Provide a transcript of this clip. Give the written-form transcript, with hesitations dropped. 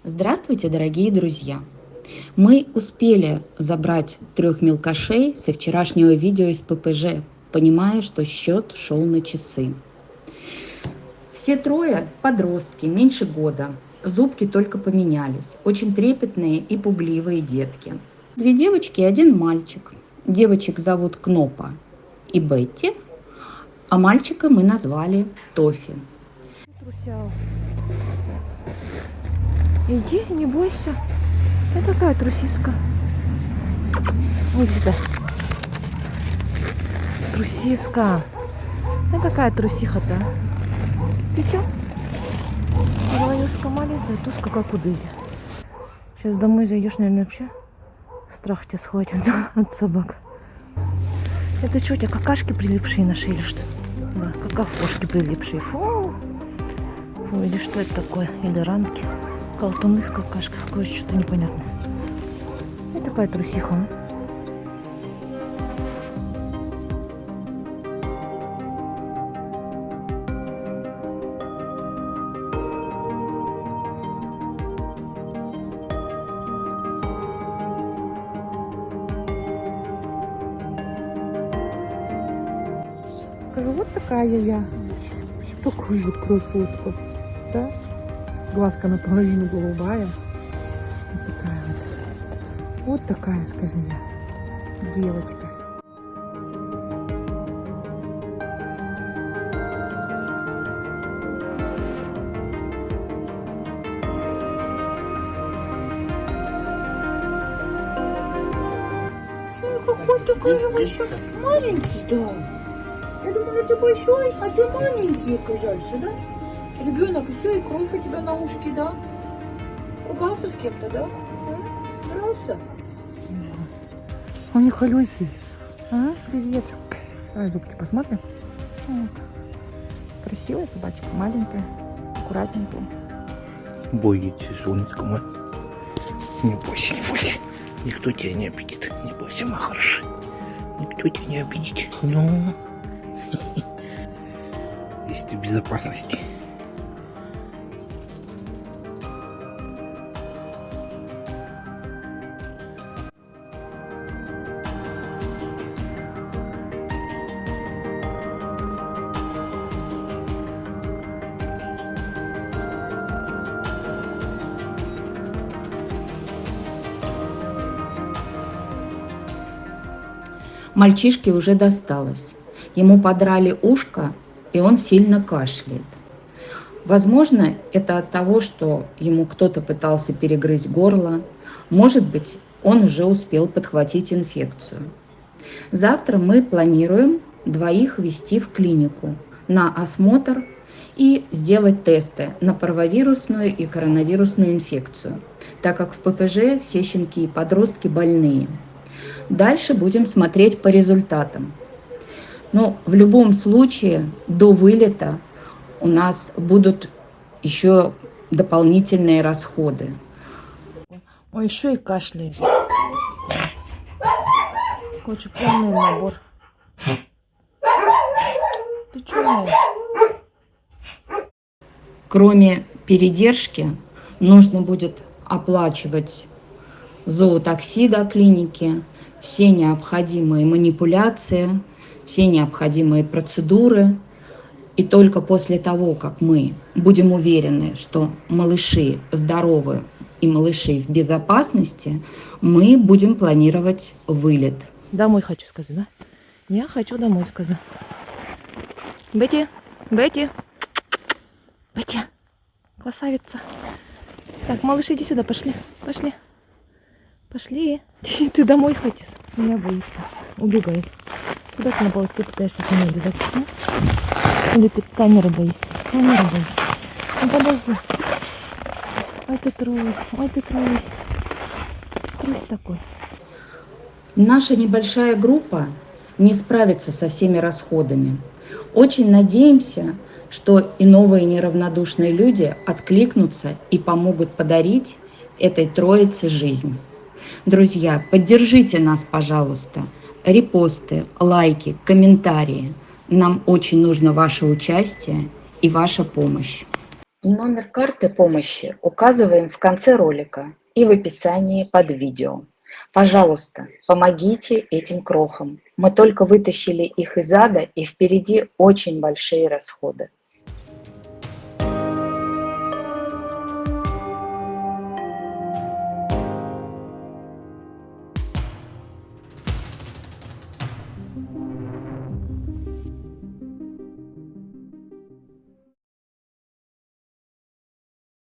Здравствуйте, дорогие друзья! Мы успели забрать 3 мелкашей со вчерашнего видео из ППЖ, понимая, что счет шел на часы. Все трое подростки, меньше года. Зубки только поменялись. Очень трепетные и пугливые детки. 2 девочки и 1 мальчик. Девочек зовут Кнопа и Бетти, а мальчика мы назвали Тофи. Трусял. Иди, не бойся. Ты такая трусиска. Ой, сюда. Трусиска. Ты какая трусиха-то? Ты чё? Головешка маленькая, туска как у Дызи. Сейчас домой зайдешь, наверное, вообще страх тебя схватит, да, от собак. Это что, у тебя какашки прилипшие на шее или что? Да, какашки прилипшие. Фу. Фу, или что это такое? Или ранки? Колтуны в какашках. Короче, что-то непонятное. И такая трусиха, а? Скажу, вот такая я. Такую вот красотку. Да? Глазка наполовину голубая. Вот такая вот. Вот такая, скажи я. Девочка. Какой такой же большой, маленький, да. Я думала, ты большой, а ты маленький, оказался, да? Ребенок, и все, и кровь у тебя на ушке, да? Ругался с кем-то, да? Дрался? Он не холёсий. А, привет. Давай зубки посмотрим. Вот. Красивая собачка, маленькая, аккуратненькая. Боитесь, солнышко мой. Не бойся, не бойся. Никто тебя не обидит. Не бойся, моя хорошая. Никто тебя не обидит. Ну, здесь ты в безопасности. Мальчишке уже досталось. Ему подрали ушко, и он сильно кашляет. Возможно, это от того, что ему кто-то пытался перегрызть горло. Может быть, он уже успел подхватить инфекцию. Завтра мы планируем двоих везти в клинику на осмотр и сделать тесты на парвовирусную и коронавирусную инфекцию, так как в ППЖ все щенки и подростки больные. Дальше будем смотреть по результатам. Но в любом случае до вылета у нас будут еще дополнительные расходы. Ой, еще и кашляет. Короче, полный набор. Ты чё? Кроме передержки, нужно будет оплачивать зоотакси до клиники, все необходимые манипуляции, все необходимые процедуры. И только после того, как мы будем уверены, что малыши здоровы и малыши в безопасности, мы будем планировать вылет. Домой хочу сказать, да? Я хочу домой сказать. Бетти, Бетти, Бетти, красавица. Так, малыш, иди сюда, пошли, пошли. Пошли. Ты домой хочешь? Меня боится. Убегай. Куда ты на поводке пытаешься с меня убежать? Или ты камеры боишься? Камеры боишься. Ну подожди. Ой, ты трус. Ой, ты трус. Трус такой. Наша небольшая группа не справится со всеми расходами. Очень надеемся, что и новые неравнодушные люди откликнутся и помогут подарить этой троице жизнь. Друзья, поддержите нас, пожалуйста. Репосты, лайки, комментарии. Нам очень нужно ваше участие и ваша помощь. Номер карты помощи указываем в конце ролика и в описании под видео. Пожалуйста, помогите этим крохам. Мы только вытащили их из ада, и впереди очень большие расходы.